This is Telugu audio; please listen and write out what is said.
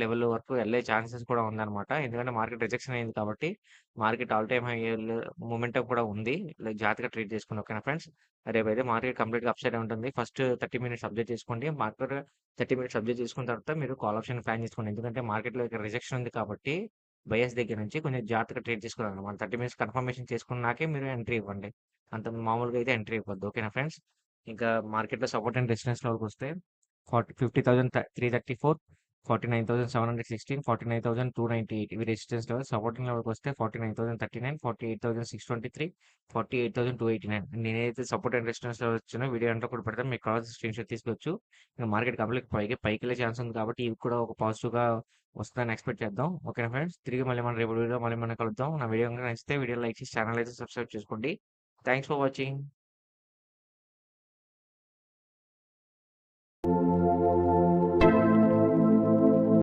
లెవెల్ వరకు వెళ్ళే ఛాన్సెస్ కూడా ఉందన్నమాట. ఎందుకంటే మార్కెట్ రిజెక్షన్ అయింది కాబట్టి, market all time high momentum కూడా ఉంది. లైక్ జాగ్రత్తగా ట్రేడ్ చేసుకోండి. ఓకేనా ఫ్రెండ్స్? రేపైతే మార్కెట్ కంప్లీట్‌గా అప్ సైడే ఉంటుంది. ఫస్ట్ 30 మినిట్స్ అబ్జర్వ్ చేసుకోండి. మార్కెట్ 30 మినిట్స్ అబ్జర్వ్ చేసుకున్న తర్వాత మీరు కాల్ ఆప్షన్ ప్లాన్ చేసుకోండి. ఎందుకంటే మార్కెట్‌లో ఇక్కడ రిజెక్షన్ ఉంది కాబట్టి, బయర్స్ దగ్గర నుంచి కొంచెం జాగ్రత్తగా ట్రేడ్ చేసుకోవాలన్నమాట. 30 మినిట్స్ కన్ఫర్మేషన్ చేసుకున్నాకే మీరు ఎంట్రీ ఇవ్వండి. అంత మామూలుగా అయితే ఎంట్రీ ఇవ్వద్దు. ఓకేనా ఫ్రెండ్స్? ఇంకా మార్కెట్‌లో సపోర్ట్ అండ్ రెసిస్టెన్స్ లెవెల్‌కొస్తే 50,334, 49,716, 49,298 ఇవి రెసిస్టెన్స్ లెవెల్. సపోర్టింగ్ లెవెల్‌కొస్తే 49,039, 48,623, 48,289. నేనైతే సపోర్ట్ అండ్ రెసిస్టెన్స్ లెవెల్ ఇచ్చానో వీడియో ఎండ్‌లో కూడా పెడతాను. మీకు కావాల్సిన స్క్రీన్‌షాట్ తీసుకోవచ్చు. ఇంక మార్కెట్ కంప్లీట్ పైకెళ్ళే ఛాన్స్ ఉంది కాబట్టి ఇవి కూడా ఒక పాజిటివ్‌గా వస్తదని ఎక్స్‌పెక్ట్ చేద్దాం. ఓకేనా ఫ్రెండ్స్? తిరిగి మళ్ళీ మనం రేపటి వీడియోలో మళ్ళీ మనం కలుద్దాం. నా వీడియో గనుక నచ్చితే వీడియో లైక్ చేసి ఛానల్ అయితే సబ్స్క్రైబ్ చేసుకోండి. Thanks for watching.